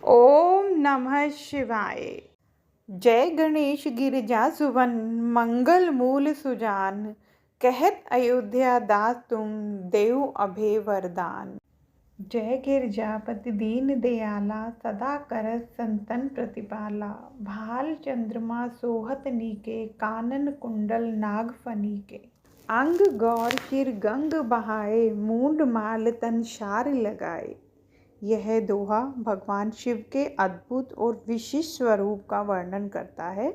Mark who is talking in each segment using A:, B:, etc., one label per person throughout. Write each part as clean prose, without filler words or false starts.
A: ओम नमः शिवाय। जय गणेश गिरिजा सुवन मंगल मूल सुजान। कहत अयोध्या दास तुम देव अभय वरदान। जय गिरजापति दीन दयाला सदा करत संतन प्रतिपाला। भाल चंद्रमा सोहत नीके कानन कुंडल नाग फनीके। अंग गौर सिर गंग बहाए मूंड माल तन शार लगाए। यह दोहा भगवान शिव के अद्भुत और विशिष्ट स्वरूप का वर्णन करता है।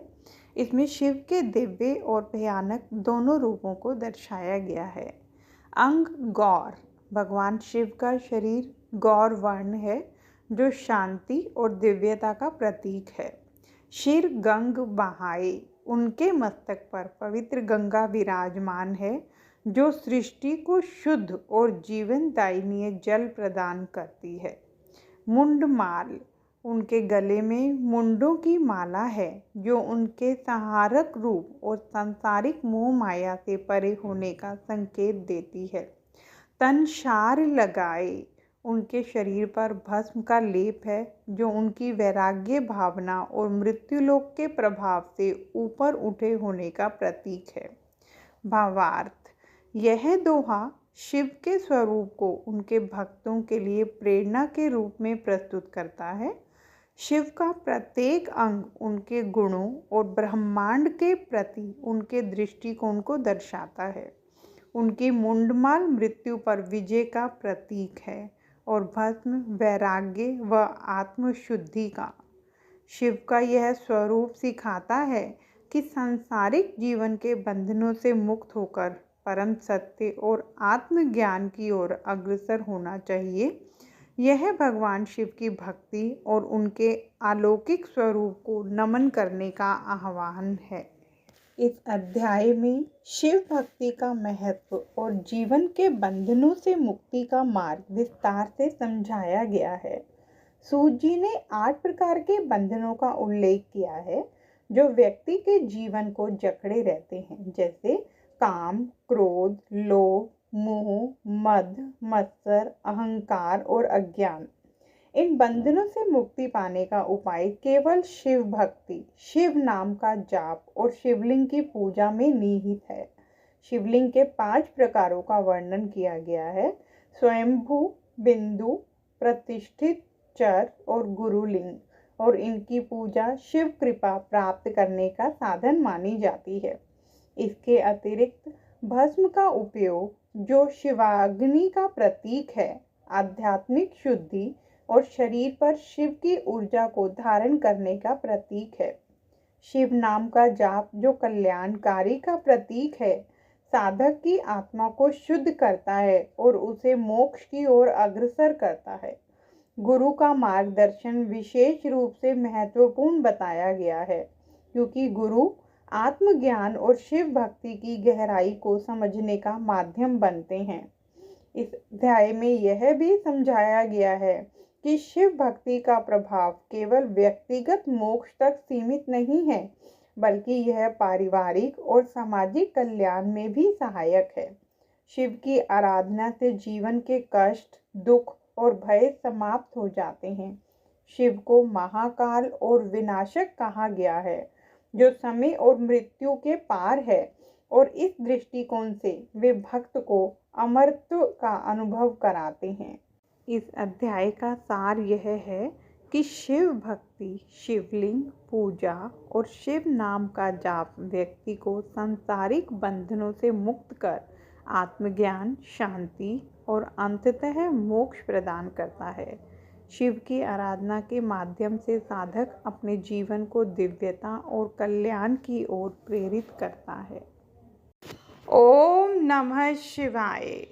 A: इसमें शिव के दिव्य और भयानक दोनों रूपों को दर्शाया गया है। अंग गौर, भगवान शिव का शरीर गौर वर्ण है जो शांति और दिव्यता का प्रतीक है। सिर गंग बहाए, उनके मस्तक पर पवित्र गंगा विराजमान है जो सृष्टि को शुद्ध और जीवनदायिनी जल प्रदान करती है। मुंड माल, उनके गले में मुंडों की माला है जो उनके संहारक रूप और सांसारिक मोह माया से परे होने का संकेत देती है। तन शार लगाए, उनके शरीर पर भस्म का लेप है जो उनकी वैराग्य भावना और मृत्युलोक के प्रभाव से ऊपर उठे होने का प्रतीक है। भावार्थ, यह दोहा शिव के स्वरूप को उनके भक्तों के लिए प्रेरणा के रूप में प्रस्तुत करता है। शिव का प्रत्येक अंग उनके गुणों और ब्रह्मांड के प्रति उनके दृष्टिकोण को दर्शाता है। उनकी मुंडमाल मृत्यु पर विजय का प्रतीक है और भस्म वैराग्य व आत्मशुद्धि का। शिव का यह स्वरूप सिखाता है कि सांसारिक जीवन के बंधनों से मुक्त होकर परम सत्य और आत्मज्ञान की ओर अग्रसर होना चाहिए। यह भगवान शिव की भक्ति और उनके अलौकिक स्वरूप को नमन करने का आह्वान है। इस अध्याय में शिव भक्ति का महत्व और जीवन के बंधनों से मुक्ति का मार्ग विस्तार से समझाया गया है। सूत जी ने 8 प्रकार के बंधनों का उल्लेख किया है जो व्यक्ति के जीवन को जकड़े रहते हैं, जैसे काम, क्रोध, लोभ, मोह, मद, मत्सर, अहंकार और अज्ञान। इन बंधनों से मुक्ति पाने का उपाय केवल शिव भक्ति, शिव नाम का जाप और शिवलिंग की पूजा में निहित है। शिवलिंग के 5 प्रकारों का वर्णन किया गया है: स्वयंभू, बिंदु, प्रतिष्ठित, चर और गुरुलिंग, और इनकी पूजा शिव कृपा प्राप्त करने का साधन मानी जाती है। इसके अतिरिक्त भस्म का उपयोग, जो शिवाग्नि का प्रतीक है, आध्यात्मिक शुद्धि और शरीर पर शिव की ऊर्जा को धारण करने का प्रतीक है। शिव नाम का जाप, जो कल्याणकारी का प्रतीक है, साधक की आत्मा को शुद्ध करता है और उसे मोक्ष की ओर अग्रसर करता है। गुरु का मार्गदर्शन विशेष रूप से महत्वपूर्ण बताया गया है, क्योंकि गुरु आत्मज्ञान और शिव भक्ति की गहराई को समझने का माध्यम बनते हैं। इस अध्याय में यह भी समझाया गया है कि शिव भक्ति का प्रभाव केवल व्यक्तिगत मोक्ष तक सीमित नहीं है, बल्कि यह पारिवारिक और सामाजिक कल्याण में भी सहायक है। शिव की आराधना से जीवन के कष्ट, दुख और भय समाप्त हो जाते हैं। शिव को महाकाल और विनाशक कहा गया है, जो समय और मृत्यु के पार है, और इस दृष्टिकोण से वे भक्त को अमरत्व का अनुभव कराते हैं। इस अध्याय का सार यह है कि शिव भक्ति, शिवलिंग पूजा और शिव नाम का जाप व्यक्ति को सांसारिक बंधनों से मुक्त कर आत्मज्ञान, शांति और अंततः मोक्ष प्रदान करता है। शिव की आराधना के माध्यम से साधक अपने जीवन को दिव्यता और कल्याण की ओर प्रेरित करता है। ओम नमः शिवाय।